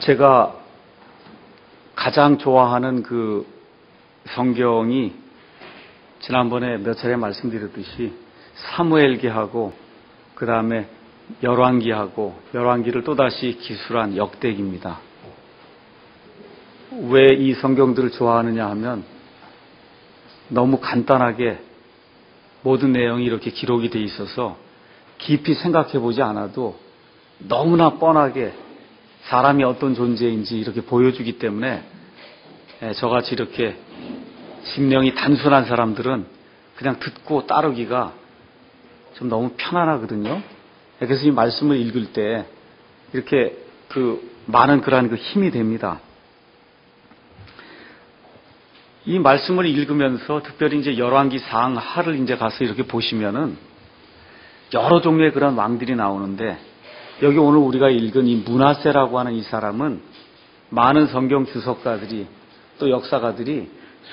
제가 가장 좋아하는 그 성경이 지난번에 몇 차례 말씀드렸듯이 사무엘기하고 그 다음에 열왕기하고 열왕기를 또다시 기술한 역대기입니다. 왜 이 성경들을 좋아하느냐 하면 너무 간단하게 모든 내용이 이렇게 기록이 돼 있어서 깊이 생각해 보지 않아도 너무나 뻔하게 사람이 어떤 존재인지 이렇게 보여주기 때문에 저같이 이렇게 심령이 단순한 사람들은 그냥 듣고 따르기가 좀 너무 편안하거든요. 그래서 이 말씀을 읽을 때 이렇게 많은 그러한 힘이 됩니다. 이 말씀을 읽으면서 특별히 이제 열왕기 상하를 이제 가서 이렇게 보시면은 여러 종류의 그런 왕들이 나오는데 여기 오늘 우리가 읽은 이 므낫세라고 하는 이 사람은 많은 성경 주석가들이 또 역사가들이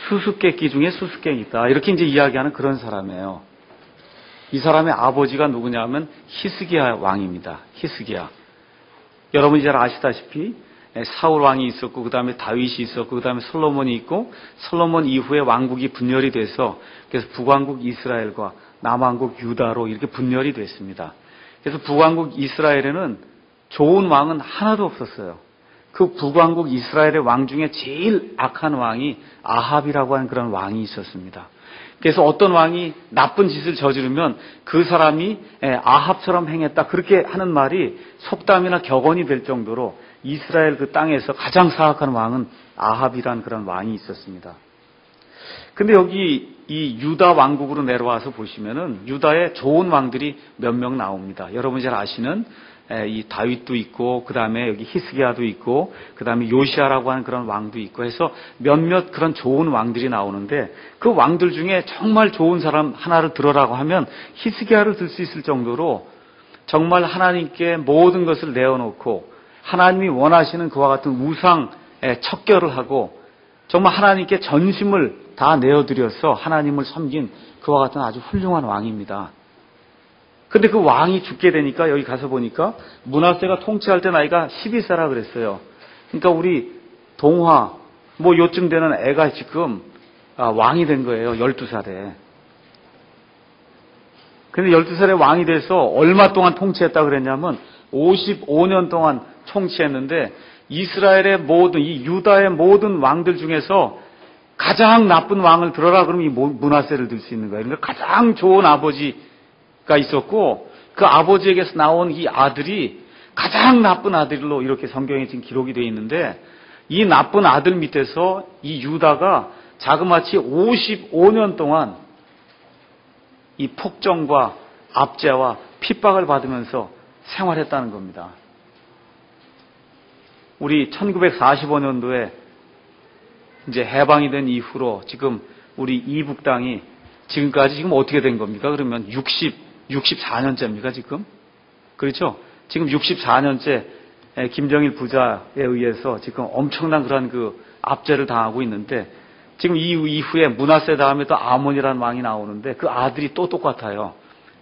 수수께끼 중에 수수께끼다 이렇게 이제 이야기하는 그런 사람이에요. 이 사람의 아버지가 누구냐면 히스기야 왕입니다. 히스기야. 여러분이 잘 아시다시피 사울 왕이 있었고 그 다음에 다윗이 있었고 그 다음에 솔로몬이 있고 솔로몬 이후에 왕국이 분열이 돼서 그래서 북왕국 이스라엘과 남왕국 유다로 이렇게 분열이 됐습니다. 그래서 북왕국 이스라엘에는 좋은 왕은 하나도 없었어요. 그 북왕국 이스라엘의 왕 중에 제일 악한 왕이 아합이라고 하는 그런 왕이 있었습니다. 그래서 어떤 왕이 나쁜 짓을 저지르면 그 사람이 아합처럼 행했다 그렇게 하는 말이 속담이나 격언이 될 정도로 이스라엘 그 땅에서 가장 사악한 왕은 아합이라는 그런 왕이 있었습니다. 근데 여기 이 유다 왕국으로 내려와서 보시면은 유다에 좋은 왕들이 몇 명 나옵니다. 여러분이 잘 아시는 이 다윗도 있고 그 다음에 여기 히스기야도 있고 그 다음에 요시아라고 하는 그런 왕도 있고 해서 몇몇 그런 좋은 왕들이 나오는데 그 왕들 중에 정말 좋은 사람 하나를 들어라고 하면 히스기야를 들 수 있을 정도로 정말 하나님께 모든 것을 내어놓고 하나님이 원하시는 그와 같은 우상에 척결을 하고 정말 하나님께 전심을 다 내어드려서 하나님을 섬긴 그와 같은 아주 훌륭한 왕입니다. 근데 그 왕이 죽게 되니까 여기 가서 보니까 므낫세가 통치할 때 나이가 12세라 그랬어요. 그러니까 우리 동화 요쯤 되는 애가 지금 왕이 된 거예요. 12살에. 근데 12살에 왕이 돼서 얼마 동안 통치했다 그랬냐면 55년 동안 통치했는데 이스라엘의 모든 이 유다의 모든 왕들 중에서 가장 나쁜 왕을 들어라 그러면 이 므낫세를 들 수 있는 거예요. 그러니까 가장 좋은 아버지가 있었고 그 아버지에게서 나온 이 아들이 가장 나쁜 아들로 이렇게 성경에 지금 기록이 되어 있는데 이 나쁜 아들 밑에서 이 유다가 자그마치 55년 동안 이 폭정과 압제와 핍박을 받으면서 생활했다는 겁니다. 우리 1945년도에 이제 해방이 된 이후로 지금 우리 이북 땅이 지금까지 지금 어떻게 된 겁니까? 그러면 64년째입니까, 지금? 그렇죠? 지금 64년째 김정일 부자에 의해서 지금 엄청난 그런 압제를 당하고 있는데 지금 이 이후에 므낫세 다음에 또 아몬이라는 왕이 나오는데 그 아들이 또 똑같아요.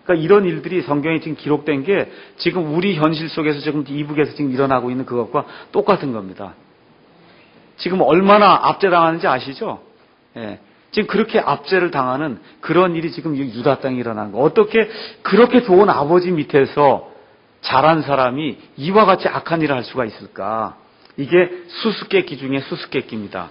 그러니까 이런 일들이 성경에 지금 기록된 게 지금 우리 현실 속에서 지금 이북에서 지금 일어나고 있는 그것과 똑같은 겁니다. 지금 얼마나 압제당하는지 아시죠? 예. 지금 그렇게 압제를 당하는 그런 일이 지금 유다 땅에 일어난 거. 어떻게 그렇게 좋은 아버지 밑에서 자란 사람이 이와 같이 악한 일을 할 수가 있을까? 이게 수수께끼 중에 수수께끼입니다.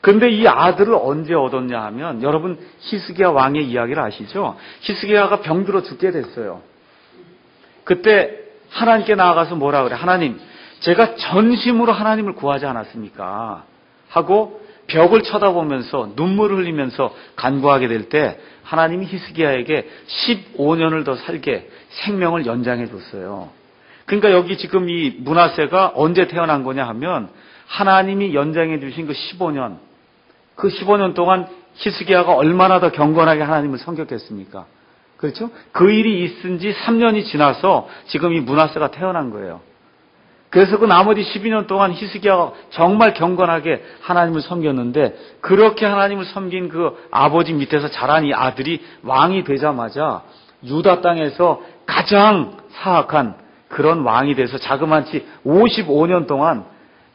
근데 이 아들을 언제 얻었냐 하면 여러분 히스기야 왕의 이야기를 아시죠? 히스기야가 병들어 죽게 됐어요. 그때 하나님께 나아가서 뭐라 그래? 하나님, 제가 전심으로 하나님을 구하지 않았습니까? 하고 벽을 쳐다보면서 눈물을 흘리면서 간구하게 될 때 하나님이 히스기야에게 15년을 더 살게 생명을 연장해 줬어요. 그러니까 여기 지금 이 므낫세가 언제 태어난 거냐 하면 하나님이 연장해 주신 그 15년, 그 15년 동안 히스기야가 얼마나 더 경건하게 하나님을 섬겼겠습니까? 그렇죠? 그 일이 있은 지 3년이 지나서 지금 이 므낫세가 태어난 거예요. 그래서 그 나머지 12년 동안 히스기야가 정말 경건하게 하나님을 섬겼는데 그렇게 하나님을 섬긴 그 아버지 밑에서 자란 이 아들이 왕이 되자마자 유다 땅에서 가장 사악한 그런 왕이 돼서 자그마치 55년 동안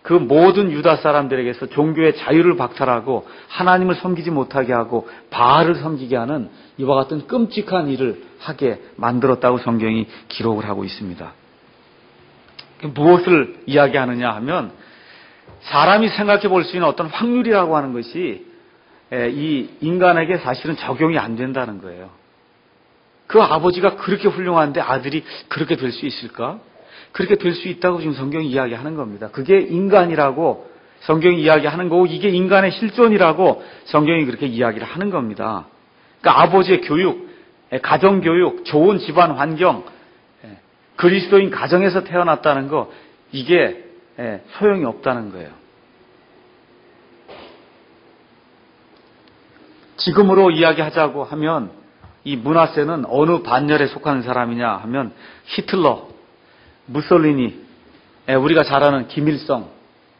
그 모든 유다 사람들에게서 종교의 자유를 박탈하고 하나님을 섬기지 못하게 하고 바알을 섬기게 하는 이와 같은 끔찍한 일을 하게 만들었다고 성경이 기록을 하고 있습니다. 무엇을 이야기하느냐 하면 사람이 생각해 볼 수 있는 어떤 확률이라고 하는 것이 이 인간에게 사실은 적용이 안 된다는 거예요. 그 아버지가 그렇게 훌륭한데 아들이 그렇게 될 수 있을까? 그렇게 될 수 있다고 지금 성경이 이야기하는 겁니다. 그게 인간이라고 성경이 이야기하는 거고 이게 인간의 실존이라고 성경이 그렇게 이야기를 하는 겁니다. 그러니까 아버지의 교육, 가정교육, 좋은 집안 환경, 그리스도인 가정에서 태어났다는 거 이게 소용이 없다는 거예요. 지금으로 이야기하자고 하면 이 므낫세는 어느 반열에 속하는 사람이냐 하면 히틀러, 무솔리니, 우리가 잘 아는 김일성,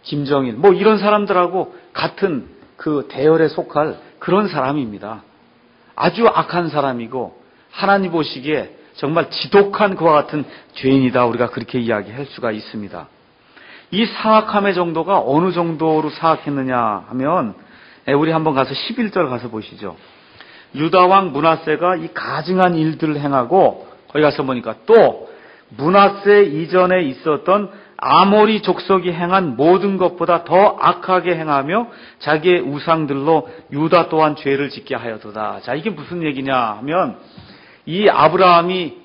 김정일 뭐 이런 사람들하고 같은 그 대열에 속할 그런 사람입니다. 아주 악한 사람이고 하나님 보시기에 정말 지독한 그와 같은 죄인이다. 우리가 그렇게 이야기할 수가 있습니다. 이 사악함의 정도가 어느 정도로 사악했느냐 하면 우리 한번 가서 11절 가서 보시죠. 유다왕 므낫세가 이 가증한 일들을 행하고 거기 가서 보니까 또 므낫세 이전에 있었던 아모리 족속이 행한 모든 것보다 더 악하게 행하며 자기의 우상들로 유다 또한 죄를 짓게 하였도다. 자, 이게 무슨 얘기냐 하면 이 아브라함이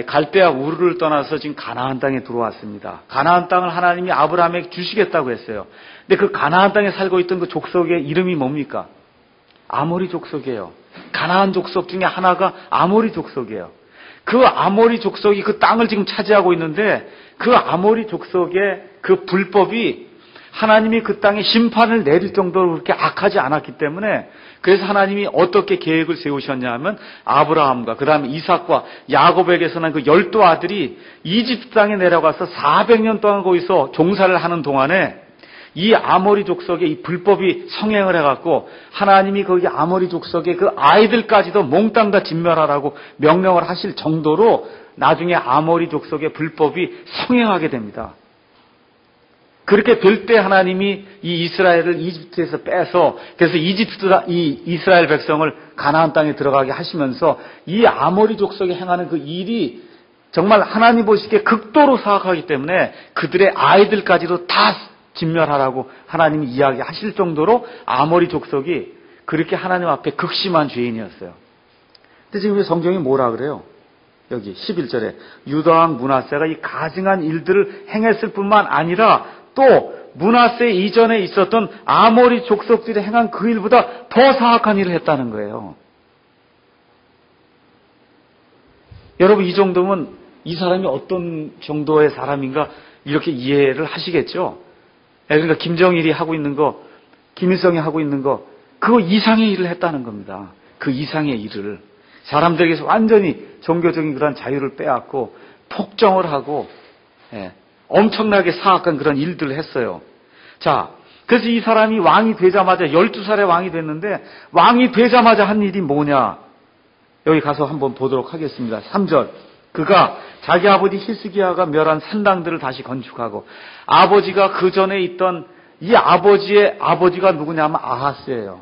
갈대아 우르를 떠나서 지금 가나안 땅에 들어왔습니다. 가나안 땅을 하나님이 아브라함에게 주시겠다고 했어요. 근데 그 가나안 땅에 살고 있던 그 족속의 이름이 뭡니까? 아모리 족속이에요. 가나안 족속 중에 하나가 아모리 족속이에요. 그 아모리 족속이 그 땅을 지금 차지하고 있는데 그 아모리 족속의 그 불법이 하나님이 그 땅에 심판을 내릴 정도로 그렇게 악하지 않았기 때문에 그래서 하나님이 어떻게 계획을 세우셨냐 하면 아브라함과 그 다음에 이삭과 야곱에게서는 그 12아들이 이집트 땅에 내려가서 400년 동안 거기서 종사를 하는 동안에 이 아모리 족속의 이 불법이 성행을 해갖고 하나님이 거기 아모리 족속의 그 아이들까지도 몽땅 다 진멸하라고 명령을 하실 정도로 나중에 아모리 족속의 불법이 성행하게 됩니다. 그렇게 될 때 하나님이 이 이스라엘을 이집트에서 빼서 그래서 이 이스라엘 백성을 가나안 땅에 들어가게 하시면서 이 아모리 족속이 행하는 그 일이 정말 하나님 보시기에 극도로 사악하기 때문에 그들의 아이들까지도 다 진멸하라고 하나님이 이야기하실 정도로 아모리 족속이 그렇게 하나님 앞에 극심한 죄인이었어요. 근데 지금 성경이 뭐라 그래요? 여기 11절에 유다왕 므낫세가 이 가증한 일들을 행했을 뿐만 아니라 또 므낫세 이전에 있었던 아모리 족속들이 행한 그 일보다 더 사악한 일을 했다는 거예요. 여러분 이 정도면 이 사람이 어떤 정도의 사람인가 이렇게 이해를 하시겠죠? 그러니까 김정일이 하고 있는 거, 김일성이 하고 있는 거, 그거 이상의 일을 했다는 겁니다. 그 이상의 일을. 사람들에게서 완전히 종교적인 그런 자유를 빼앗고 폭정을 하고 엄청나게 사악한 그런 일들을 했어요. 자, 그래서 이 사람이 왕이 되자마자 12살에 왕이 됐는데 왕이 되자마자 한 일이 뭐냐? 여기 가서 한번 보도록 하겠습니다. 3절. 그가 자기 아버지 히스기야가 멸한 산당들을 다시 건축하고 아버지가 그 전에 있던 이 아버지의 아버지가 누구냐면 아하스예요.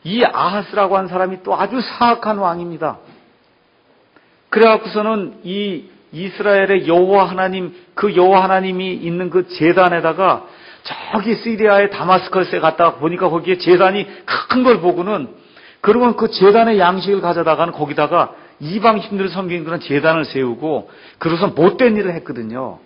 이 아하스라고 하는 사람이 또 아주 사악한 왕입니다. 그래갖고서는 이 이스라엘의 여호와 하나님, 그 여호와 하나님이 있는 그 제단에다가 저기 시리아의 다마스커스에 갔다가 보니까 거기에 제단이 큰 걸 보고는 그러면 그 제단의 양식을 가져다가는 거기다가 이방신들을 섬기는 그런 제단을 세우고 그래서 못된 일을 했거든요.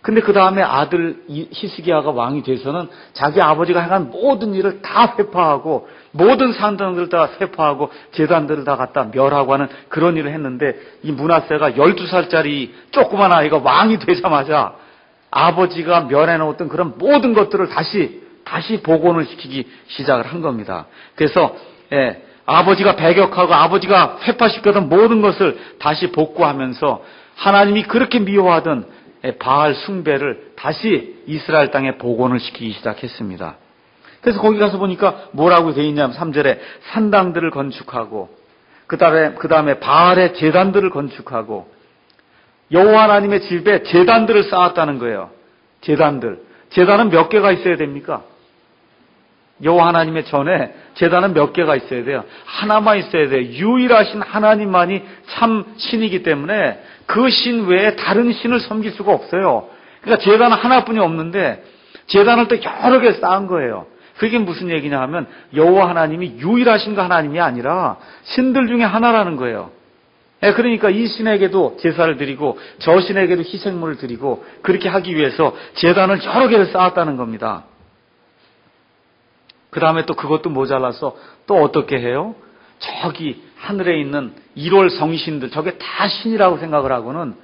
근데 그 다음에 아들 히스기야가 왕이 돼서는 자기 아버지가 행한 모든 일을 다 회파하고 모든 산당들을 다 회파하고 제단들을 다 갖다 멸하고 하는 그런 일을 했는데 이 므낫세가 12살짜리 조그만 아이가 왕이 되자마자 아버지가 멸해놓았던 그런 모든 것들을 다시 복원을 시키기 시작을 한 겁니다. 그래서 아버지가 배격하고 아버지가 회파시켰던 모든 것을 다시 복구하면서 하나님이 그렇게 미워하던 바알 숭배를 다시 이스라엘 땅에 복원을 시키기 시작했습니다. 그래서 거기 가서 보니까 뭐라고 되어 있냐면 3절에 산당들을 건축하고 그 다음에 바알의 제단들을 건축하고 여호와 하나님의 집에 제단들을 쌓았다는 거예요. 제단은 몇 개가 있어야 됩니까? 여호와 하나님의 전에 제단은 몇 개가 있어야 돼요? 하나만 있어야 돼요. 유일하신 하나님만이 참 신이기 때문에 그 신 외에 다른 신을 섬길 수가 없어요. 그러니까 제단은 하나뿐이 없는데 제단을 또 여러 개 쌓은 거예요. 그게 무슨 얘기냐 하면 여호와 하나님이 유일하신 그 하나님이 아니라 신들 중에 하나라는 거예요. 그러니까 이 신에게도 제사를 드리고 저 신에게도 희생물을 드리고 그렇게 하기 위해서 제단을 여러 개를 쌓았다는 겁니다. 그 다음에 또 그것도 모자라서 또 어떻게 해요? 저기 하늘에 있는 1월 성신들, 저게 다 신이라고 생각을 하고는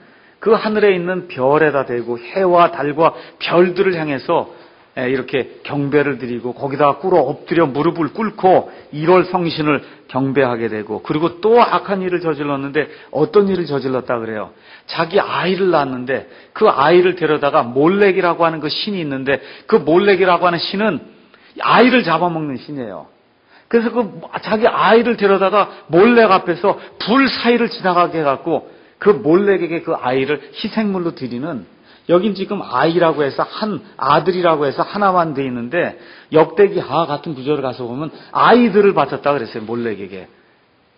그 하늘에 있는 별에다 대고 해와 달과 별들을 향해서 이렇게 경배를 드리고 거기다가 꿇어 엎드려 무릎을 꿇고 1월 성신을 경배하게 되고, 그리고 또 악한 일을 저질렀는데 어떤 일을 저질렀다 그래요? 자기 아이를 낳았는데 그 아이를 데려다가 몰렉이라고 하는 그 신이 있는데 그 몰렉이라고 하는 신은 아이를 잡아먹는 신이에요. 그래서 그 자기 아이를 데려다가 몰렉 앞에서 불 사이를 지나가게 해갖고 그 몰렉에게 그 아이를 희생물로 드리는, 여긴 지금 아이라고 해서 아들이라고 해서 하나만 돼 있는데 역대기하 같은 구절을 가서 보면 아이들을 바쳤다 그랬어요, 몰렉에게.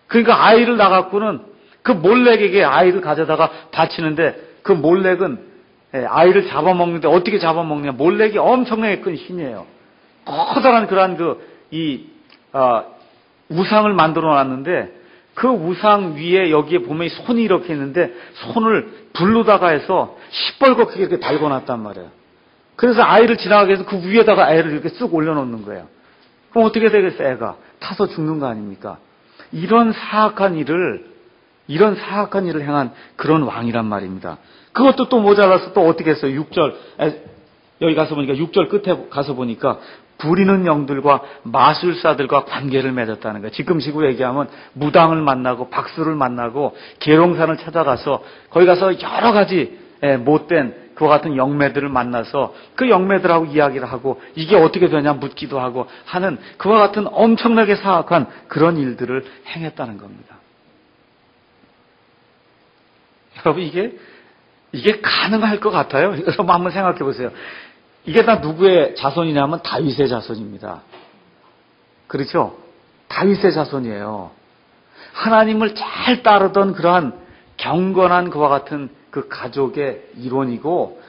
그러니까 아이를 낳았고는 그 몰렉에게 아이를 가져다가 바치는데 그 몰렉은 아이를 잡아먹는데 어떻게 잡아먹냐? 몰렉이 엄청나게 큰 신이에요. 커다란 그러한 우상을 만들어 놨는데 그 우상 위에 여기에 보면 손이 이렇게 있는데 손을 불로다가 해서 시뻘겋게 이렇게 달궈놨단 말이에요. 그래서 아이를 지나가게 해서 그 위에다가 아이를 이렇게 쓱 올려놓는 거예요. 그럼 어떻게 되겠어요? 애가 타서 죽는 거 아닙니까? 이런 사악한 일을 행한 그런 왕이란 말입니다. 그것도 또 모자라서 또 어떻게 했어요? 6절, 여기 가서 보니까 6절 끝에 가서 보니까 부리는 영들과 마술사들과 관계를 맺었다는 거예요. 지금식으로 얘기하면 무당을 만나고 박수를 만나고 계룡산을 찾아가서 거기 가서 여러 가지 못된 그와 같은 영매들을 만나서 그 영매들하고 이야기를 하고 이게 어떻게 되냐 묻기도 하고 하는 그와 같은 엄청나게 사악한 그런 일들을 행했다는 겁니다. 여러분, 이게 가능할 것 같아요? 여러분 한번 생각해 보세요. 이게 다 누구의 자손이냐면 다윗의 자손입니다. 그렇죠? 다윗의 자손이에요. 하나님을 잘 따르던 그러한 경건한 그와 같은 그 가족의 일원이고,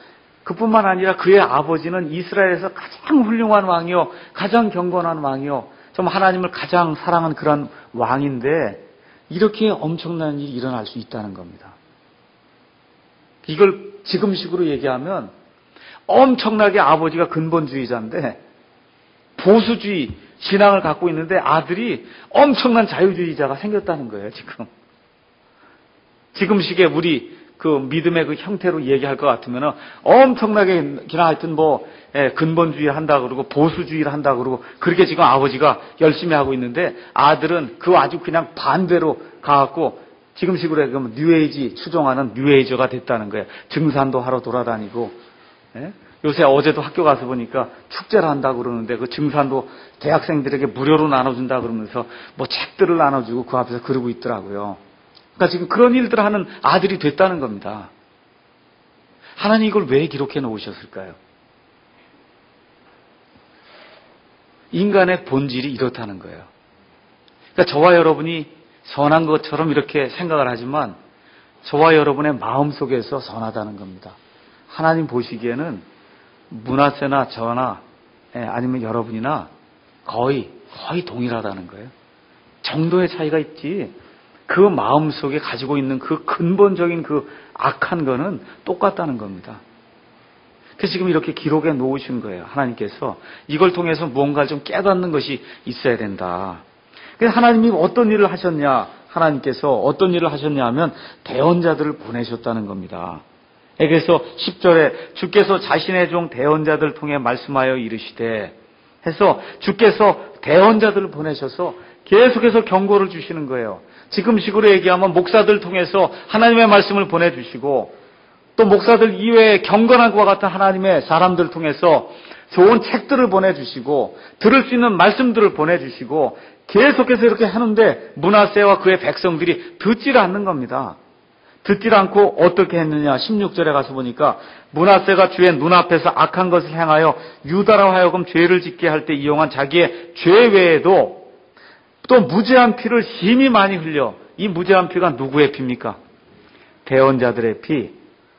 그뿐만 아니라 그의 아버지는 이스라엘에서 가장 훌륭한 왕이요, 가장 경건한 왕이요, 좀 하나님을 가장 사랑한 그런 왕인데 이렇게 엄청난 일이 일어날 수 있다는 겁니다. 이걸 지금식으로 얘기하면 엄청나게 아버지가 근본주의자인데 보수주의 신앙을 갖고 있는데 아들이 엄청난 자유주의자가 생겼다는 거예요, 지금. 지금식의 우리 그 믿음의 그 형태로 얘기할 것 같으면 엄청나게 그냥 하여튼 근본주의 한다 그러고 보수주의를 한다 그러고 그렇게 지금 아버지가 열심히 하고 있는데 아들은 그 아주 그냥 반대로 가갖고 지금식으로 얘기하면 뉴에이지 추종하는 뉴에이저가 됐다는 거예요. 등산도 하러 돌아다니고. 요새 어제도 학교 가서 보니까 축제를 한다고 그러는데 그 등산도 대학생들에게 무료로 나눠준다 그러면서 책들을 나눠주고 그 앞에서 그러고 있더라고요. 그러니까 지금 그런 일들을 하는 아들이 됐다는 겁니다. 하나님 이걸 왜 기록해 놓으셨을까요? 인간의 본질이 이렇다는 거예요. 그러니까 저와 여러분이 선한 것처럼 이렇게 생각을 하지만 저와 여러분의 마음속에서 선하다는 겁니다. 하나님 보시기에는 문하세나 저나 아니면 여러분이나 거의 동일하다는 거예요. 정도의 차이가 있지 그 마음속에 가지고 있는 그 근본적인 그 악한 거는 똑같다는 겁니다. 그래서 지금 이렇게 기록해 놓으신 거예요. 하나님께서 이걸 통해서 무언가를 좀 깨닫는 것이 있어야 된다. 그래서 하나님이 어떤 일을 하셨냐, 하나님께서 어떤 일을 하셨냐 하면 대언자들을 보내셨다는 겁니다. 그래서 10절에 주께서 자신의 종 대언자들을 통해 말씀하여 이르시되 해서 주께서 대언자들을 보내셔서 계속해서 경고를 주시는 거예요. 지금식으로 얘기하면 목사들 통해서 하나님의 말씀을 보내주시고 또 목사들 이외에 경건한 것과 같은 하나님의 사람들 통해서 좋은 책들을 보내주시고 들을 수 있는 말씀들을 보내주시고 계속해서 이렇게 하는데 므낫세와 그의 백성들이 듣지를 않는 겁니다. 듣질 않고 어떻게 했느냐. 16절에 가서 보니까 므낫세가 주의 눈앞에서 악한 것을 행하여 유다로 하여금 죄를 짓게 할 때 이용한 자기의 죄 외에도 또 무죄한 피를 심히 많이 흘려. 이 무죄한 피가 누구의 피입니까? 대언자들의 피.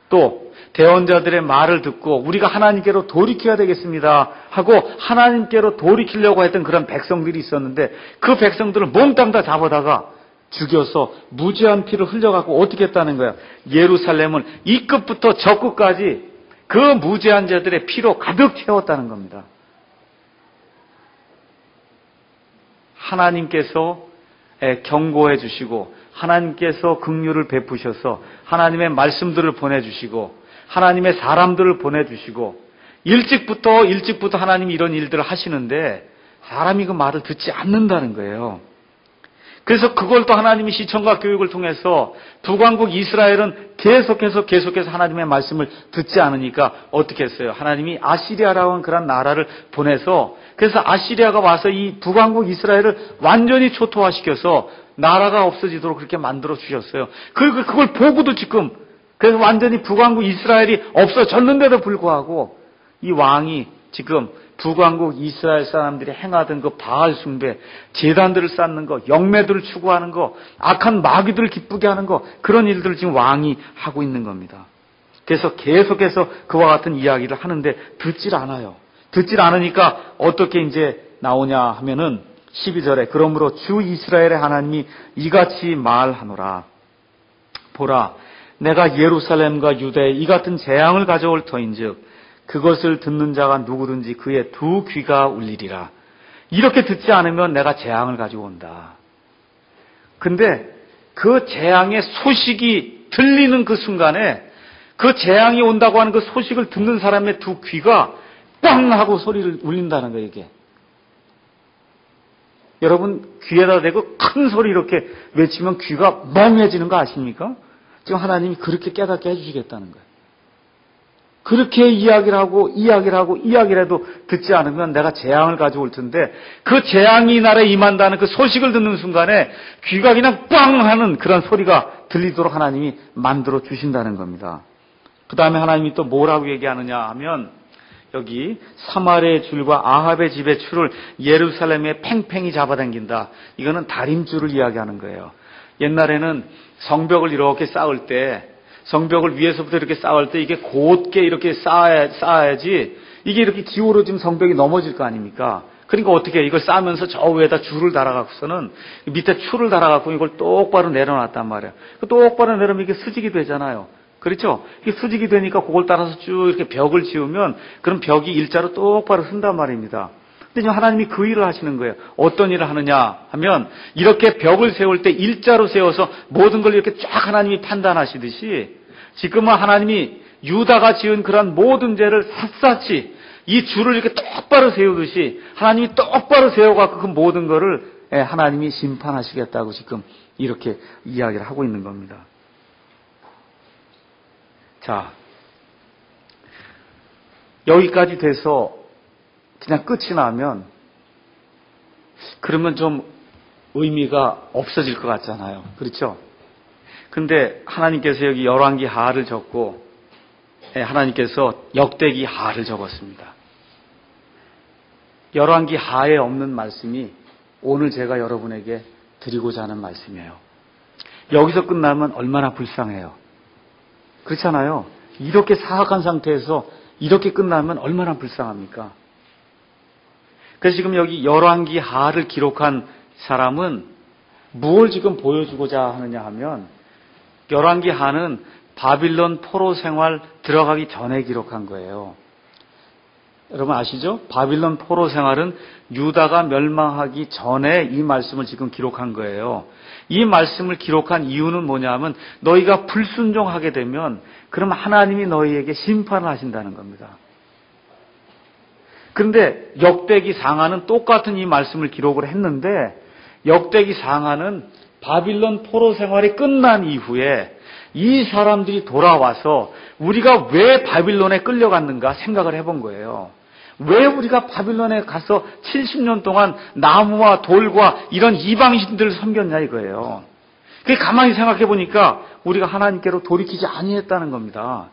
또 대언자들의 말을 듣고 우리가 하나님께로 돌이켜야 되겠습니다 하고 하나님께로 돌이키려고 했던 그런 백성들이 있었는데 그 백성들을 몽땅 다 잡아다가 죽여서 무죄한 피를 흘려갖고 어떻게 했다는 거야? 예루살렘을 이 끝부터 저 끝까지 그 무죄한 자들의 피로 가득 채웠다는 겁니다. 하나님께서 경고해 주시고 하나님께서 긍휼을 베푸셔서 하나님의 말씀들을 보내주시고 하나님의 사람들을 보내주시고 일찍부터 하나님이 이런 일들을 하시는데 사람이 그 말을 듣지 않는다는 거예요. 그래서 그걸 또 하나님이 시청과 교육을 통해서 북왕국 이스라엘은 계속해서 하나님의 말씀을 듣지 않으니까 어떻게 했어요? 하나님이 아시리아라는 그런 나라를 보내서 그래서 아시리아가 와서 이 북왕국 이스라엘을 완전히 초토화시켜서 나라가 없어지도록 그렇게 만들어 주셨어요. 그걸 보고도 지금 그래서 완전히 북왕국 이스라엘이 없어졌는데도 불구하고 이 왕이 지금 북왕국 이스라엘 사람들이 행하던 그 바알 숭배, 제단들을 쌓는 거, 영매들을 추구하는 거, 악한 마귀들을 기쁘게 하는 거 그런 일들을 지금 왕이 하고 있는 겁니다. 그래서 계속해서 그와 같은 이야기를 하는데 듣질 않아요. 듣질 않으니까 어떻게 이제 나오냐 하면은 12절에 그러므로 주 이스라엘의 하나님이 이같이 말하노라. 보라, 내가 예루살렘과 유다에 이 같은 재앙을 가져올 터인즉 그것을 듣는 자가 누구든지 그의 두 귀가 울리리라. 이렇게 듣지 않으면 내가 재앙을 가지고 온다. 근데 그 재앙의 소식이 들리는 그 순간에 그 재앙이 온다고 하는 그 소식을 듣는 사람의 두 귀가 꽝 하고 소리를 울린다는 거예요, 이게. 여러분 귀에다 대고 큰 소리 이렇게 외치면 귀가 멍해지는 거 아십니까? 지금 하나님이 그렇게 깨닫게 해주시겠다는 거예요. 그렇게 이야기를 해도 듣지 않으면 내가 재앙을 가져올 텐데 그 재앙이 나라에 임한다는 그 소식을 듣는 순간에 귀가 그냥 꽝 하는 그런 소리가 들리도록 하나님이 만들어 주신다는 겁니다. 그 다음에 하나님이 또 뭐라고 얘기하느냐 하면 여기 사마리아의 줄과 아합의 집의 줄을 예루살렘에 팽팽히 잡아당긴다. 이거는 다림줄을 이야기하는 거예요. 옛날에는 성벽을 이렇게 쌓을 때 성벽을 위에서부터 이렇게 쌓을 때 이게 곧게 이렇게 쌓아야지 이게 이렇게 기울어지면 성벽이 넘어질 거 아닙니까? 그러니까 어떻게 해? 이걸 쌓으면서 저 위에다 줄을 달아갖고서는 밑에 줄을 달아갖고 이걸 똑바로 내려놨단 말이에요. 똑바로 내려면 이게 수직이 되잖아요. 그렇죠? 이게 수직이 되니까 그걸 따라서 쭉 이렇게 벽을 지으면 그럼 벽이 일자로 똑바로 쓴단 말입니다. 근데 지금 하나님이 그 일을 하시는 거예요. 어떤 일을 하느냐 하면 이렇게 벽을 세울 때 일자로 세워서 모든 걸 이렇게 쫙 하나님이 판단하시듯이 지금은 하나님이 유다가 지은 그런 모든 죄를 샅샅이 이 줄을 이렇게 똑바로 세우듯이 하나님이 똑바로 세워갖고 그 모든 거를 하나님이 심판하시겠다고 지금 이렇게 이야기를 하고 있는 겁니다. 자, 여기까지 돼서 그냥 끝이 나면 그러면 좀 의미가 없어질 것 같잖아요. 그렇죠? 근데 하나님께서 여기 열왕기 하를 적고 하나님께서 역대기 하를 적었습니다. 열왕기 하에 없는 말씀이 오늘 제가 여러분에게 드리고자 하는 말씀이에요. 여기서 끝나면 얼마나 불쌍해요. 그렇잖아요. 이렇게 사악한 상태에서 이렇게 끝나면 얼마나 불쌍합니까? 그래서 지금 여기 열왕기 하를 기록한 사람은 무엇을 지금 보여주고자 하느냐 하면 열왕기 하는 바빌론 포로 생활 들어가기 전에 기록한 거예요. 여러분 아시죠? 바빌론 포로 생활은 유다가 멸망하기 전에 이 말씀을 지금 기록한 거예요. 이 말씀을 기록한 이유는 뭐냐면 너희가 불순종하게 되면 그럼 하나님이 너희에게 심판을 하신다는 겁니다. 그런데 역대기 상하는 똑같은 이 말씀을 기록을 했는데 역대기 상하는 바빌론 포로 생활이 끝난 이후에 이 사람들이 돌아와서 우리가 왜 바빌론에 끌려갔는가 생각을 해본 거예요. 왜 우리가 바빌론에 가서 70년 동안 나무와 돌과 이런 이방신들을 섬겼냐 이거예요. 그 가만히 생각해 보니까 우리가 하나님께로 돌이키지 아니했다는 겁니다.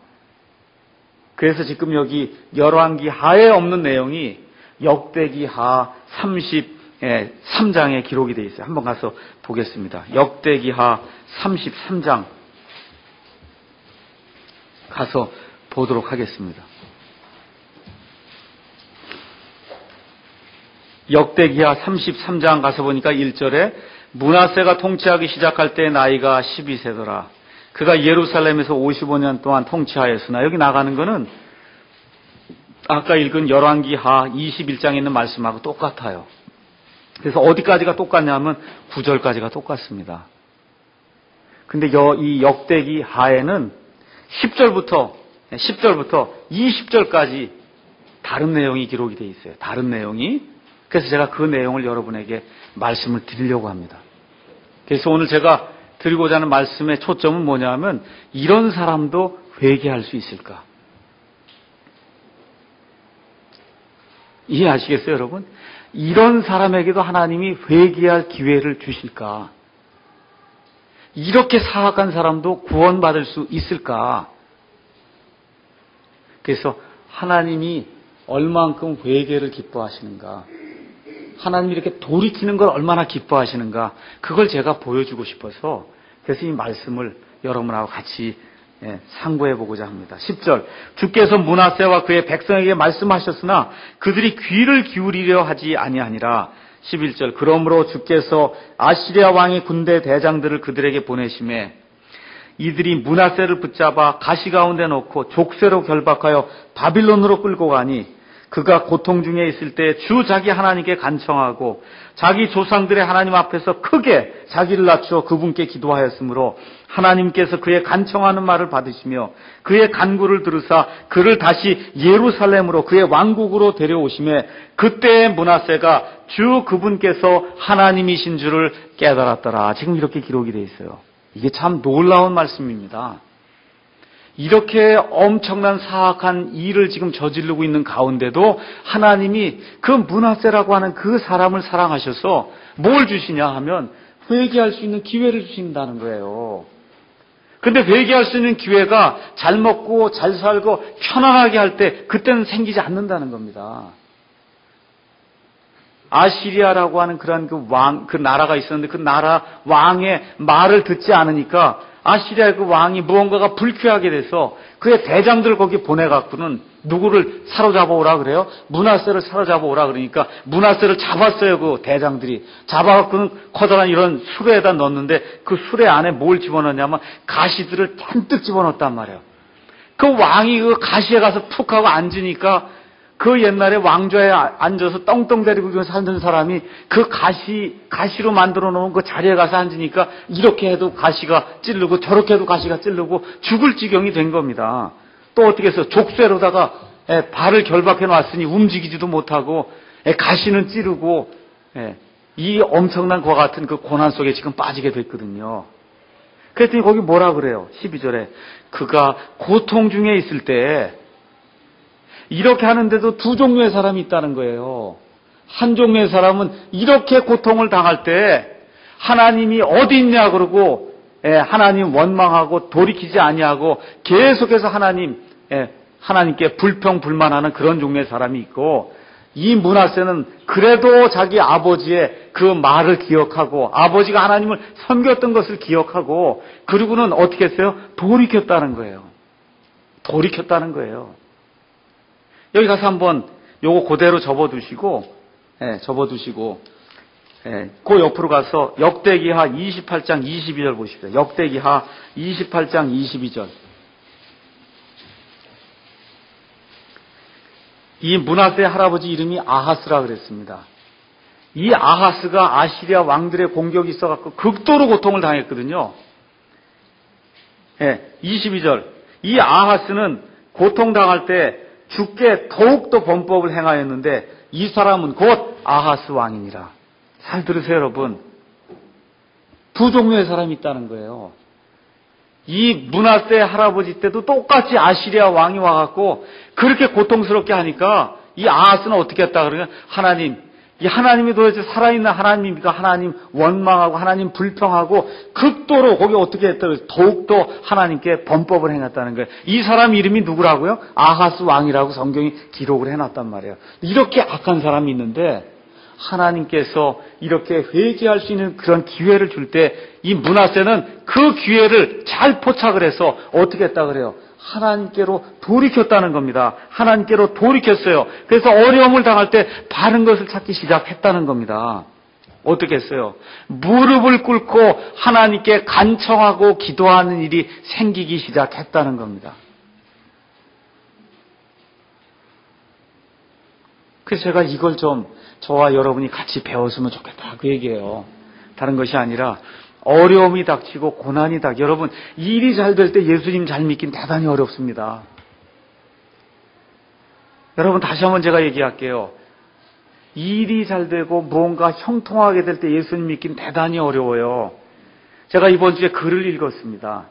그래서 지금 여기 열왕기 하에 없는 내용이 역대기 하 33장에 기록이 되어 있어요. 한번 가서 보겠습니다. 역대기 하 33장 가서 보도록 하겠습니다. 역대기하 33장 가서 보니까 1절에 므낫세가 통치하기 시작할 때 나이가 12세더라. 그가 예루살렘에서 55년 동안 통치하였으나, 여기 나가는 거는 아까 읽은 열왕기하 21장에 있는 말씀하고 똑같아요. 그래서 어디까지가 똑같냐면 9절까지가 똑같습니다. 근데 이 역대기 하에는 10절부터 20절까지 다른 내용이 기록이 되어 있어요. 다른 내용이. 그래서 제가 그 내용을 여러분에게 말씀을 드리려고 합니다. 그래서 오늘 제가 드리고자 하는 말씀의 초점은 뭐냐면, 이런 사람도 회개할 수 있을까? 이해하시겠어요, 여러분? 이런 사람에게도 하나님이 회개할 기회를 주실까? 이렇게 사악한 사람도 구원받을 수 있을까? 그래서 하나님이 얼만큼 회개를 기뻐하시는가? 하나님이 이렇게 돌이키는 걸 얼마나 기뻐하시는가? 그걸 제가 보여주고 싶어서, 그래서 이 말씀을 여러분하고 같이 상고해 보고자 합니다. 10절, 주께서 므낫세와 그의 백성에게 말씀하셨으나 그들이 귀를 기울이려 하지 아니하니라. 11절, 그러므로 주께서 아시리아 왕의 군대 대장들을 그들에게 보내심에 이들이 므낫세를 붙잡아 가시 가운데 넣고 족쇄로 결박하여 바빌론으로 끌고 가니, 그가 고통 중에 있을 때 주 자기 하나님께 간청하고 자기 조상들의 하나님 앞에서 크게 자기를 낮추어 그분께 기도하였으므로 하나님께서 그의 간청하는 말을 받으시며 그의 간구를 들으사 그를 다시 예루살렘으로 그의 왕국으로 데려오심에, 그때 므낫세가 주 그분께서 하나님이신 줄을 깨달았더라. 지금 이렇게 기록이 되어 있어요. 이게 참 놀라운 말씀입니다. 이렇게 엄청난 사악한 일을 지금 저지르고 있는 가운데도 하나님이 그 므낫세라고 하는 그 사람을 사랑하셔서 뭘 주시냐 하면 회개할 수 있는 기회를 주신다는 거예요. 근데 회개할 수 있는 기회가 잘 먹고 잘 살고 편안하게 할 때, 그때는 생기지 않는다는 겁니다. 아시리아라고 하는 그런 그 나라가 있었는데, 그 나라 왕의 말을 듣지 않으니까 아시리아의 그 왕이 무언가가 불쾌하게 돼서 그의 대장들을 거기 보내갖고는 누구를 사로잡아 오라 그래요? 므낫세를 사로잡아 오라 그러니까 므낫세를 잡았어요. 그 대장들이 잡아갖고는 커다란 이런 수레에다 넣었는데, 그 수레 안에 뭘 집어넣냐면 가시들을 잔뜩 집어넣었단 말이에요. 그 왕이 그 가시에 가서 푹 하고 앉으니까, 그 옛날에 왕좌에 앉아서 떵떵 대리고 살던 사람이 그 가시로 만들어 놓은 그 자리에 가서 앉으니까 이렇게 해도 가시가 찌르고 저렇게 해도 가시가 찌르고 죽을 지경이 된 겁니다. 또 어떻게 해서 족쇄로다가 발을 결박해 놨으니 움직이지도 못하고 가시는 찌르고, 이 엄청난 과 같은 그 고난 속에 지금 빠지게 됐거든요. 그랬더니 거기 뭐라 그래요? 12절에 그가 고통 중에 있을 때, 이렇게 하는데도 두 종류의 사람이 있다는 거예요. 한 종류의 사람은 이렇게 고통을 당할 때 하나님이 어디 있냐 그러고 하나님 원망하고 돌이키지 아니하고 계속해서 하나님께 불평불만하는 그런 종류의 사람이 있고, 이 므낫세는 그래도 자기 아버지의 그 말을 기억하고 아버지가 하나님을 섬겼던 것을 기억하고, 그리고는 어떻게 했어요? 돌이켰다는 거예요. 돌이켰다는 거예요. 여기 가서 한번 요거 그대로 접어두시고, 그 옆으로 가서 역대기하 28장 22절 보십시오. 역대기하 28장 22절. 이 므낫세의 할아버지 이름이 아하스라 그랬습니다. 이 아하스가 아시리아 왕들의 공격이 있어갖고 극도로 고통을 당했거든요. 22절. 이 아하스는 고통당할 때 주께 더욱더 범법을 행하였는데 이 사람은 곧 아하스 왕이니라. 잘 들으세요, 여러분. 두 종류의 사람이 있다는 거예요. 이 므낫세 할아버지 때도 똑같이 아시리아 왕이 와갖고 그렇게 고통스럽게 하니까 이 아하스는 어떻게 했다 그러면, 하나님 이 하나님이 도대체 살아있는 하나님입니까? 하나님 원망하고 하나님 불평하고 극도로 거기 어떻게 했다고 더욱더 하나님께 범법을 행했다는 거예요. 이 사람 이름이 누구라고요? 아하스 왕이라고 성경이 기록을 해놨단 말이에요. 이렇게 악한 사람이 있는데 하나님께서 이렇게 회개할 수 있는 그런 기회를 줄 때 이 므낫세는 그 기회를 잘 포착을 해서 어떻게 했다 그래요? 하나님께로 돌이켰다는 겁니다. 하나님께로 돌이켰어요. 그래서 어려움을 당할 때 바른 것을 찾기 시작했다는 겁니다. 어떻게 했어요? 무릎을 꿇고 하나님께 간청하고 기도하는 일이 생기기 시작했다는 겁니다. 그래서 제가 이걸 좀 저와 여러분이 같이 배웠으면 좋겠다 그 얘기예요. 다른 것이 아니라 어려움이 닥치고 고난이 여러분 일이 잘 될 때 예수님 잘 믿긴 대단히 어렵습니다. 여러분 다시 한번 제가 얘기할게요. 일이 잘 되고 무언가 형통하게 될 때 예수님 믿긴 대단히 어려워요. 제가 이번 주에 글을 읽었습니다.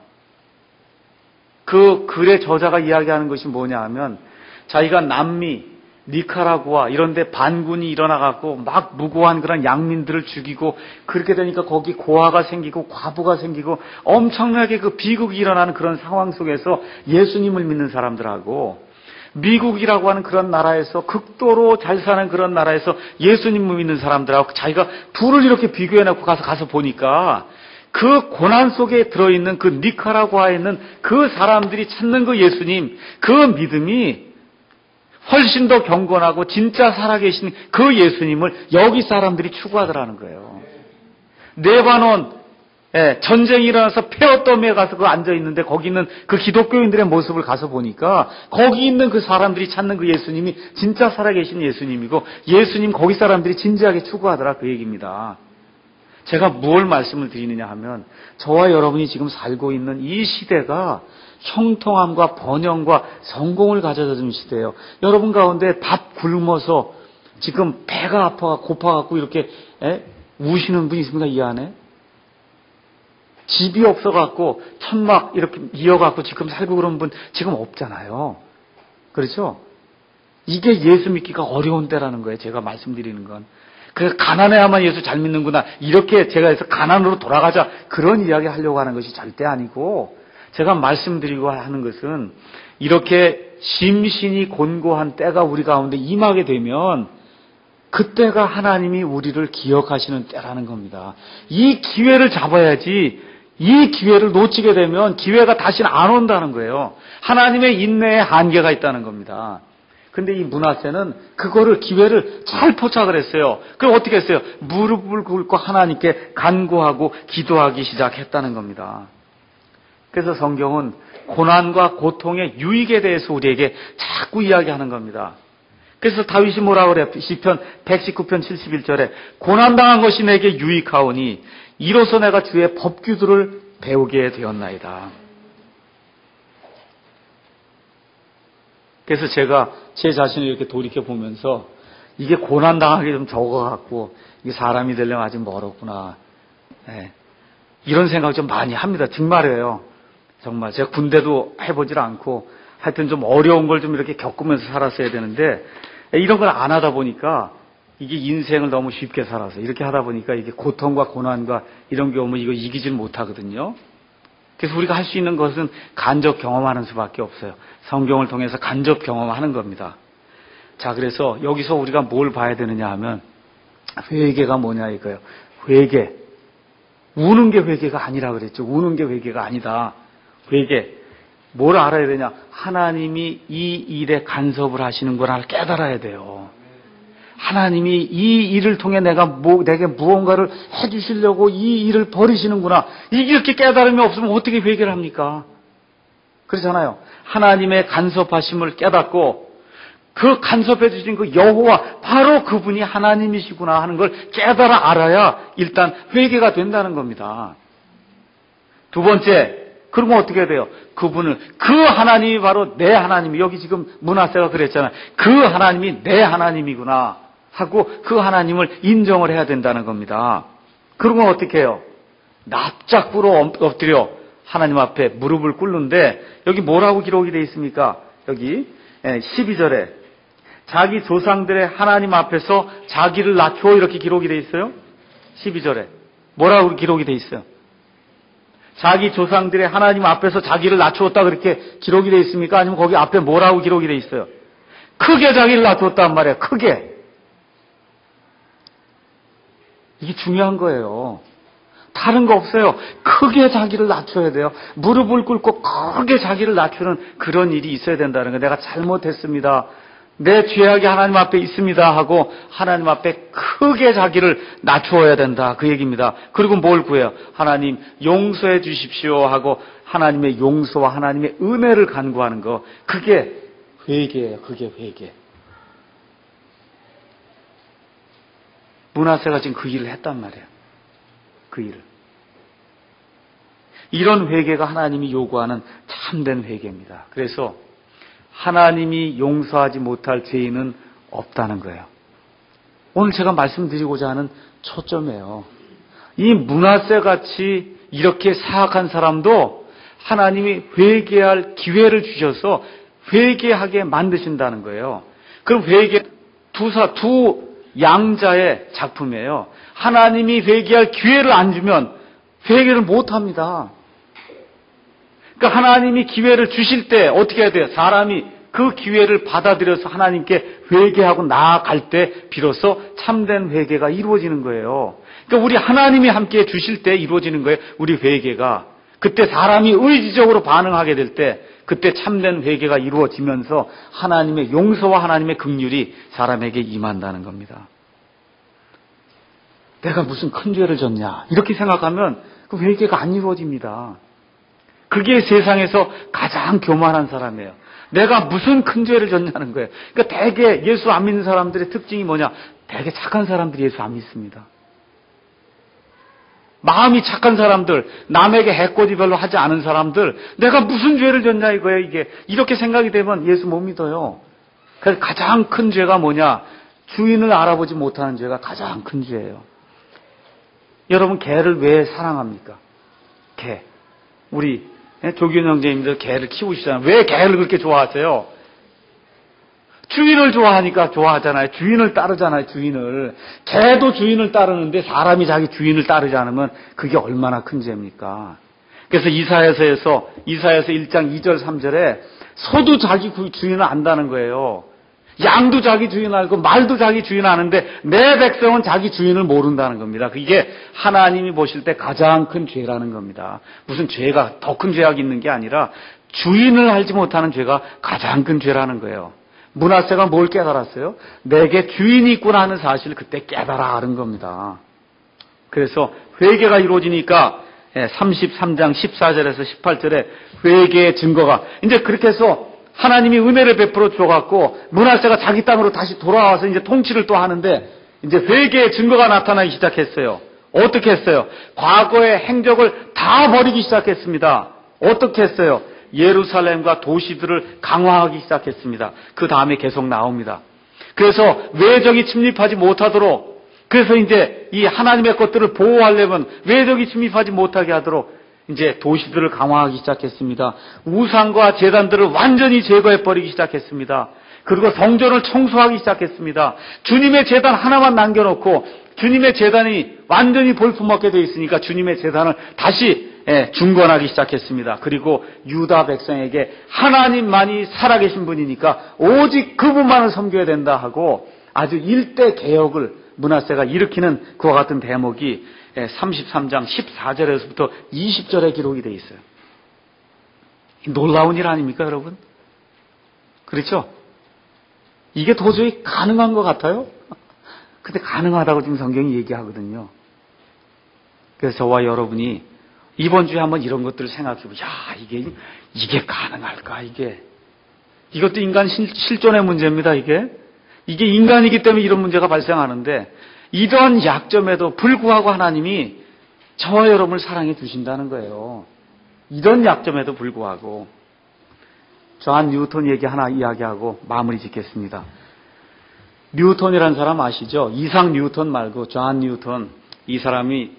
그 글의 저자가 이야기하는 것이 뭐냐 하면 자기가 남미 니카라구아 이런 데 반군이 일어나갖고 막 무고한 그런 양민들을 죽이고 그렇게 되니까 거기 고아가 생기고 과부가 생기고 엄청나게 그 비극이 일어나는 그런 상황 속에서 예수님을 믿는 사람들하고 미국이라고 하는 그런 나라에서 극도로 잘 사는 그런 나라에서 예수님을 믿는 사람들하고 자기가 둘을 이렇게 비교해놓고 가서 보니까 그 고난 속에 들어있는 그 니카라구아에 있는 그 사람들이 찾는 그 예수님 그 믿음이 훨씬 더 경건하고 진짜 살아계신 그 예수님을 여기 사람들이 추구하더라는 거예요. 레바논 전쟁이 일어나서 폐허덤에 가서 그 앉아있는데 거기 있는 그 기독교인들의 모습을 가서 보니까 거기 있는 그 사람들이 찾는 그 예수님이 진짜 살아계신 예수님이고 예수님 거기 사람들이 진지하게 추구하더라 그 얘기입니다. 제가 뭘 말씀을 드리느냐 하면 저와 여러분이 지금 살고 있는 이 시대가 형통함과 번영과 성공을 가져다 주는 시대예요. 여러분 가운데 밥 굶어서 지금 배가 아파 고파갖고 이렇게 우시는 분 있습니까? 이 안에? 집이 없어갖고 천막 이렇게 이어갖고 지금 살고 그런 분 지금 없잖아요. 그렇죠? 이게 예수 믿기가 어려운 때라는 거예요. 제가 말씀드리는 건. 그래서 가난해야만 예수 잘 믿는구나. 이렇게 제가 해서 가난으로 돌아가자. 그런 이야기 하려고 하는 것이 절대 아니고 제가 말씀드리고 하는 것은 이렇게 심신이 곤고한 때가 우리 가운데 임하게 되면 그때가 하나님이 우리를 기억하시는 때라는 겁니다. 이 기회를 잡아야지 이 기회를 놓치게 되면 기회가 다시는 안 온다는 거예요. 하나님의 인내에 한계가 있다는 겁니다. 근데 이 므낫세는 그거를 기회를 잘 포착을 했어요. 그럼 어떻게 했어요? 무릎을 꿇고 하나님께 간구하고 기도하기 시작했다는 겁니다. 그래서 성경은 고난과 고통의 유익에 대해서 우리에게 자꾸 이야기하는 겁니다. 그래서 다윗이 뭐라고 그래요? 시편 119편 71절에 고난당한 것이 내게 유익하오니 이로써 내가 주의 법규들을 배우게 되었나이다. 그래서 제가 제 자신을 이렇게 돌이켜 보면서 이게 고난당하기 좀 적어갖고 이게 사람이 되려면 아직 멀었구나. 이런 생각 좀 많이 합니다. 정말이에요. 정말 제가 군대도 해보질 않고 하여튼 좀 어려운 걸 좀 이렇게 겪으면서 살았어야 되는데 이런 걸 안 하다 보니까 이게 인생을 너무 쉽게 살아서 이렇게 하다 보니까 이게 고통과 고난과 이런 게 오면 이거 이기질 못하거든요. 그래서 우리가 할 수 있는 것은 간접 경험하는 수밖에 없어요. 성경을 통해서 간접 경험하는 겁니다. 자, 그래서 여기서 우리가 뭘 봐야 되느냐 하면 회개가 뭐냐 이거예요. 회개. 우는 게 회개가 아니라 그랬죠. 우는 게 회개가 아니다. 회개. 뭘 알아야 되냐? 하나님이 이 일에 간섭을 하시는 걸 깨달아야 돼요. 하나님이 이 일을 통해 내게 무언가를 해주시려고 이 일을 버리시는구나. 이렇게 깨달음이 없으면 어떻게 회개를 합니까? 그렇잖아요. 하나님의 간섭하심을 깨닫고 그 간섭해 주신 그 여호와 바로 그분이 하나님이시구나 하는 걸 깨달아 알아야 일단 회개가 된다는 겁니다. 두 번째, 그러면 어떻게 돼요? 그분을 그 하나님이 바로 내 하나님이 여기 지금 므낫세가 그랬잖아요. 그 하나님이 내 하나님이구나 하고 그 하나님을 인정을 해야 된다는 겁니다. 그러면 어떻게 해요? 납작부로 엎드려 하나님 앞에 무릎을 꿇는데 여기 뭐라고 기록이 되어 있습니까? 여기 12절에 자기 조상들의 하나님 앞에서 자기를 낮추어 이렇게 기록이 돼 있어요. 12절에. 뭐라고 기록이 돼 있어요? 자기 조상들의 하나님 앞에서 자기를 낮추었다 그렇게 기록이 돼 있습니까? 아니면 거기 앞에 뭐라고 기록이 돼 있어요? 크게 자기를 낮추었단 말이에요. 크게. 이게 중요한 거예요. 다른 거 없어요. 크게 자기를 낮춰야 돼요. 무릎을 꿇고 크게 자기를 낮추는 그런 일이 있어야 된다는 거예요. 내가 잘못했습니다. 내 죄악이 하나님 앞에 있습니다 하고 하나님 앞에 크게 자기를 낮추어야 된다. 그 얘기입니다. 그리고 뭘 구해요? 하나님 용서해 주십시오 하고 하나님의 용서와 하나님의 은혜를 간구하는 거. 그게 회개예요. 그게 회개. 므낫세가 지금 그 일을 했단 말이에요. 그 일을. 이런 회개가 하나님이 요구하는 참된 회개입니다. 그래서 하나님이 용서하지 못할 죄인은 없다는 거예요. 오늘 제가 말씀드리고자 하는 초점이에요. 이 므낫세 같이 이렇게 사악한 사람도 하나님이 회개할 기회를 주셔서 회개하게 만드신다는 거예요. 그럼 회개 두 양자의 작품이에요. 하나님이 회개할 기회를 안 주면 회개를 못 합니다. 그러니까 하나님이 기회를 주실 때 어떻게 해야 돼요? 사람이 그 기회를 받아들여서 하나님께 회개하고 나아갈 때 비로소 참된 회개가 이루어지는 거예요. 그러니까 우리 하나님이 함께 주실 때 이루어지는 거예요. 우리 회개가. 그때 사람이 의지적으로 반응하게 될 때 그때 참된 회개가 이루어지면서 하나님의 용서와 하나님의 긍휼이 사람에게 임한다는 겁니다. 내가 무슨 큰 죄를 졌냐 이렇게 생각하면 그 회개가 안 이루어집니다. 그게 세상에서 가장 교만한 사람이에요. 내가 무슨 큰 죄를 졌냐는 거예요. 그러니까 대개 예수 안 믿는 사람들의 특징이 뭐냐? 대개 착한 사람들이 예수 안 믿습니다. 마음이 착한 사람들, 남에게 해코지 별로 하지 않은 사람들, 내가 무슨 죄를 졌냐 이거예요. 이게 이렇게 생각이 되면 예수 못 믿어요. 그래서 가장 큰 죄가 뭐냐? 주인을 알아보지 못하는 죄가 가장 큰 죄예요. 여러분 개를 왜 사랑합니까? 개. 우리 조기현 형제님들 개를 키우시잖아요. 왜 개를 그렇게 좋아하세요? 주인을 좋아하니까 좋아하잖아요. 주인을 따르잖아요. 주인을. 개도 주인을 따르는데 사람이 자기 주인을 따르지 않으면 그게 얼마나 큰 죄입니까? 그래서 이사야서 1장 2절 3절에 소도 자기 주인을 안다는 거예요. 양도 자기 주인 알고 말도 자기 주인 아는데 내 백성은 자기 주인을 모른다는 겁니다. 그게 하나님이 보실 때 가장 큰 죄라는 겁니다. 무슨 죄가 더 큰 죄악이 있는 게 아니라 주인을 알지 못하는 죄가 가장 큰 죄라는 거예요. 므낫세가 뭘 깨달았어요? 내게 주인이 있구나 하는 사실을 그때 깨달아 아는 겁니다. 그래서 회개가 이루어지니까 33장 14절에서 18절에 회개의 증거가 이제 그렇게 해서 하나님이 은혜를 베풀어 줘갖고 므낫세가 자기 땅으로 다시 돌아와서 이제 통치를 또 하는데 이제 회개의 증거가 나타나기 시작했어요. 어떻게 했어요? 과거의 행적을 다 버리기 시작했습니다. 어떻게 했어요? 예루살렘과 도시들을 강화하기 시작했습니다. 그 다음에 계속 나옵니다. 그래서 외적이 침입하지 못하도록 그래서 이제 이 하나님의 것들을 보호하려면 외적이 침입하지 못하게 하도록 이제 도시들을 강화하기 시작했습니다. 우상과 제단들을 완전히 제거해버리기 시작했습니다. 그리고 성전을 청소하기 시작했습니다. 주님의 제단 하나만 남겨놓고 주님의 제단이 완전히 볼품없게 되어 있으니까 주님의 제단을 다시 중건하기 시작했습니다. 그리고 유다 백성에게 하나님만이 살아계신 분이니까 오직 그분만을 섬겨야 된다 하고 아주 일대 개혁을 므낫세가 일으키는 그와 같은 대목이 33장 14절에서부터 20절에 기록이 되어 있어요. 놀라운 일 아닙니까 여러분? 그렇죠? 이게 도저히 가능한 것 같아요? 근데 가능하다고 지금 성경이 얘기하거든요. 그래서 저와 여러분이 이번 주에 한번 이런 것들을 생각해보고, 이게 가능할까, 이게. 이것도 인간 실존의 문제입니다, 이게. 이게 인간이기 때문에 이런 문제가 발생하는데, 이러한 약점에도 불구하고 하나님이 저와 여러분을 사랑해 주신다는 거예요. 이런 약점에도 불구하고. 존 뉴턴 얘기 하나 이야기하고 마무리 짓겠습니다. 뉴턴이라는 사람 아시죠? 이삭 뉴턴 말고 존 뉴턴. 이 사람이,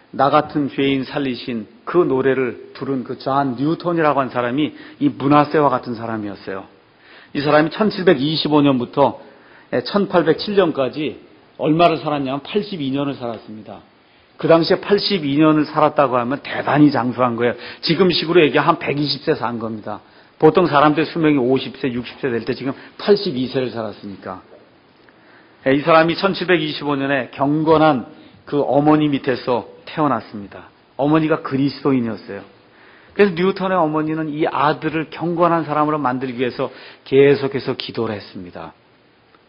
나 같은 죄인 살리신 그 노래를 부른 그 존 뉴턴이라고 한 사람이 이 므낫세와 같은 사람이었어요. 이 사람이 1725년부터 1807년까지 얼마를 살았냐면 82년을 살았습니다. 그 당시에 82년을 살았다고 하면 대단히 장수한 거예요. 지금 식으로 얘기하면 한 120세 산 겁니다. 보통 사람들 수명이 50세, 60세 될 때 지금 82세를 살았으니까. 이 사람이 1725년에 경건한 그 어머니 밑에서 태어났습니다. 어머니가 그리스도인이었어요. 그래서 뉴턴의 어머니는 이 아들을 경건한 사람으로 만들기 위해서 계속해서 기도를 했습니다.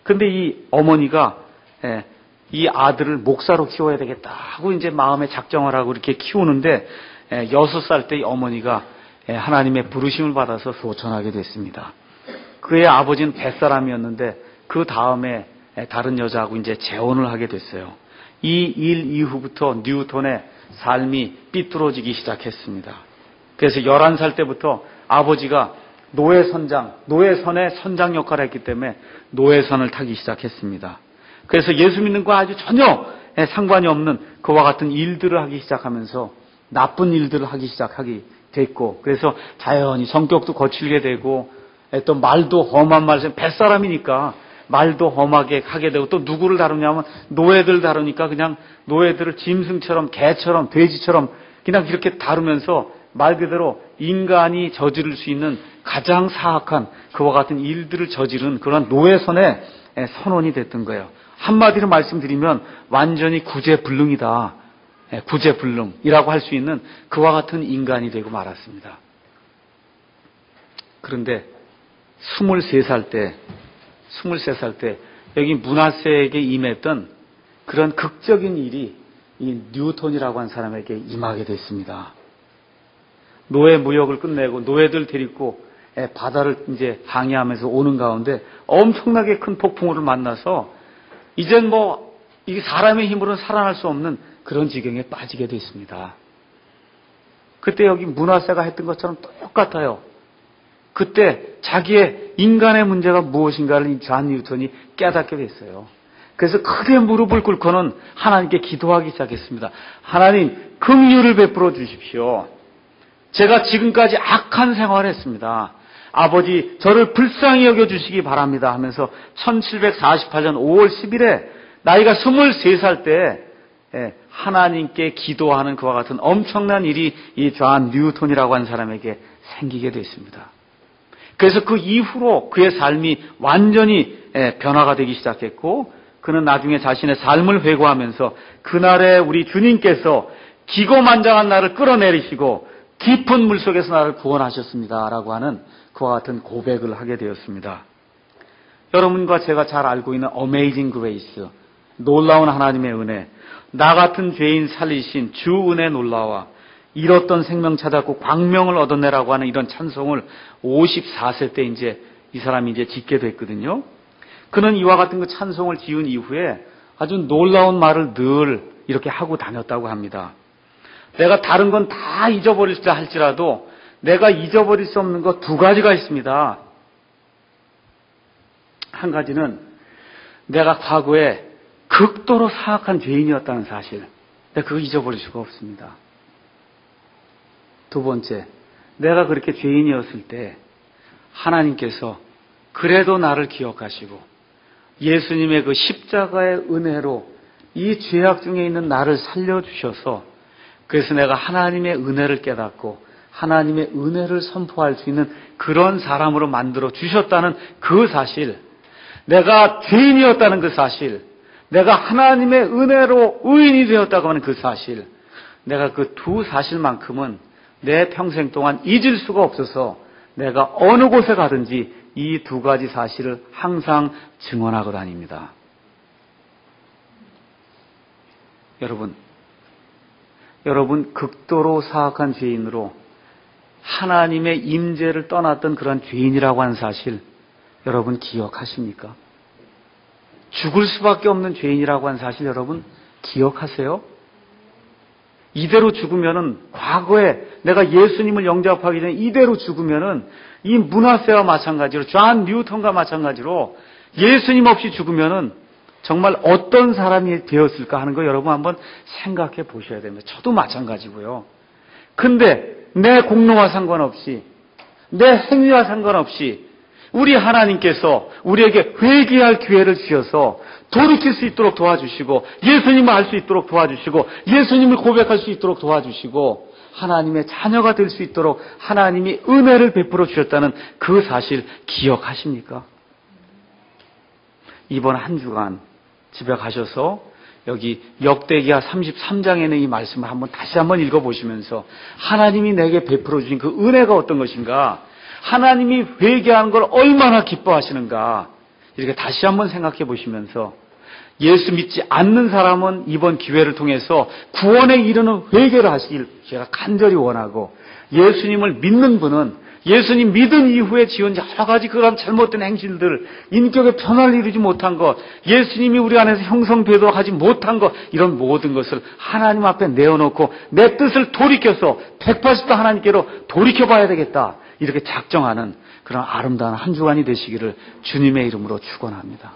근데 이 어머니가 이 아들을 목사로 키워야 되겠다 하고 이제 마음에 작정을 하고 이렇게 키우는데 6살 때 이 어머니가 하나님의 부르심을 받아서 소천하게 됐습니다. 그의 아버지는 뱃사람이었는데 그 다음에 다른 여자하고 이제 재혼을 하게 됐어요. 이 일 이후부터 뉴턴의 삶이 삐뚤어지기 시작했습니다. 그래서 11살 때부터 아버지가 노예선의 선장 역할을 했기 때문에 노예선을 타기 시작했습니다. 그래서 예수 믿는 거 아주 전혀 상관이 없는 그와 같은 일들을 하기 시작하면서 나쁜 일들을 하기 시작하게 됐고, 그래서 자연히 성격도 거칠게 되고, 또 말도 험한 말, 뱃사람이니까 말도 험하게 하게 되고, 또 누구를 다루냐면 노예들 다루니까 그냥 노예들을 짐승처럼 개처럼 돼지처럼 그냥 이렇게 다루면서 말 그대로 인간이 저지를 수 있는 가장 사악한 그와 같은 일들을 저지른 그런 노예선의 선원이 됐던 거예요. 한마디로 말씀드리면 완전히 구제불능이다. 구제불능이라고 할 수 있는 그와 같은 인간이 되고 말았습니다. 그런데 23살 때 여기 므낫세에게 임했던 그런 극적인 일이 이 뉴턴이라고 한 사람에게 임하게 됐습니다. 노예 무역을 끝내고 노예들 데리고 바다를 이제 항해하면서 오는 가운데 엄청나게 큰 폭풍우를 만나서 이젠 이게 사람의 힘으로는 살아날 수 없는 그런 지경에 빠지게 됐습니다. 그때 여기 므낫세가 했던 것처럼 똑같아요. 그때 자기의 인간의 문제가 무엇인가를 이 존 뉴턴이 깨닫게 됐어요. 그래서 크게 무릎을 꿇고는 하나님께 기도하기 시작했습니다. 하나님, 긍휼을 베풀어 주십시오. 제가 지금까지 악한 생활을 했습니다. 아버지, 저를 불쌍히 여겨주시기 바랍니다 하면서 1748년 5월 10일에 나이가 23살 때 하나님께 기도하는 그와 같은 엄청난 일이 이 존 뉴턴이라고 하는 사람에게 생기게 됐습니다. 그래서 그 이후로 그의 삶이 완전히 변화가 되기 시작했고, 그는 나중에 자신의 삶을 회고하면서 그날에 우리 주님께서 기고만장한 나를 끌어내리시고 깊은 물속에서 나를 구원하셨습니다 라고 하는 그와 같은 고백을 하게 되었습니다. 여러분과 제가 잘 알고 있는 어메이징 그레이스, 놀라운 하나님의 은혜, 나 같은 죄인 살리신 주 은혜 놀라와 잃었던 생명 찾았고 광명을 얻어내라고 하는 이런 찬송을 54세 때 이제 이 사람이 이제 짓게 됐거든요. 그는 이와 같은 그 찬송을 지은 이후에 아주 놀라운 말을 늘 이렇게 하고 다녔다고 합니다. 내가 다른 건 다 잊어버릴다 할지라도 내가 잊어버릴 수 없는 것 두 가지가 있습니다. 한 가지는 내가 과거에 극도로 사악한 죄인이었다는 사실. 내가 그거 잊어버릴 수가 없습니다. 두 번째, 내가 그렇게 죄인이었을 때 하나님께서 그래도 나를 기억하시고 예수님의 그 십자가의 은혜로 이 죄악 중에 있는 나를 살려주셔서 그래서 내가 하나님의 은혜를 깨닫고 하나님의 은혜를 선포할 수 있는 그런 사람으로 만들어 주셨다는 그 사실, 내가 죄인이었다는 그 사실, 내가 하나님의 은혜로 의인이 되었다고 하는 그 사실, 내가 그 두 사실만큼은 내 평생 동안 잊을 수가 없어서 내가 어느 곳에 가든지 이 두 가지 사실을 항상 증언하고 다닙니다. 여러분 극도로 사악한 죄인으로 하나님의 임재를 떠났던 그런 죄인이라고 하는 사실 여러분 기억하십니까? 죽을 수밖에 없는 죄인이라고 하는 사실 여러분 기억하세요? 이대로 죽으면은 과거에 내가 예수님을 영접하기 전에 이대로 죽으면은 이 므낫세와 마찬가지로 존 뉴턴과 마찬가지로 예수님 없이 죽으면은 정말 어떤 사람이 되었을까 하는 거 여러분 한번 생각해 보셔야 됩니다. 저도 마찬가지고요. 근데 내 공로와 상관없이 내 행위와 상관없이 우리 하나님께서 우리에게 회개할 기회를 주셔서 돌이킬 수 있도록 도와주시고 예수님을 알 수 있도록 도와주시고 예수님을 고백할 수 있도록 도와주시고 하나님의 자녀가 될 수 있도록 하나님이 은혜를 베풀어 주셨다는 그 사실 기억하십니까? 이번 한 주간 집에 가셔서 여기 역대기하 33장에는 이 말씀을 다시 한번 읽어보시면서 하나님이 내게 베풀어 주신 그 은혜가 어떤 것인가, 하나님이 회개하는 걸 얼마나 기뻐하시는가, 이렇게 다시 한번 생각해 보시면서 예수 믿지 않는 사람은 이번 기회를 통해서 구원에 이르는 회개를 하시길 제가 간절히 원하고, 예수님을 믿는 분은 예수님 믿은 이후에 지은 여러 가지 그런 잘못된 행실들, 인격의 변화를 이루지 못한 것, 예수님이 우리 안에서 형성되도록 하지 못한 것, 이런 모든 것을 하나님 앞에 내어놓고 내 뜻을 돌이켜서 180도 하나님께로 돌이켜봐야 되겠다, 이렇게 작정하는 그런 아름다운 한 주간이 되시기를 주님의 이름으로 축원합니다.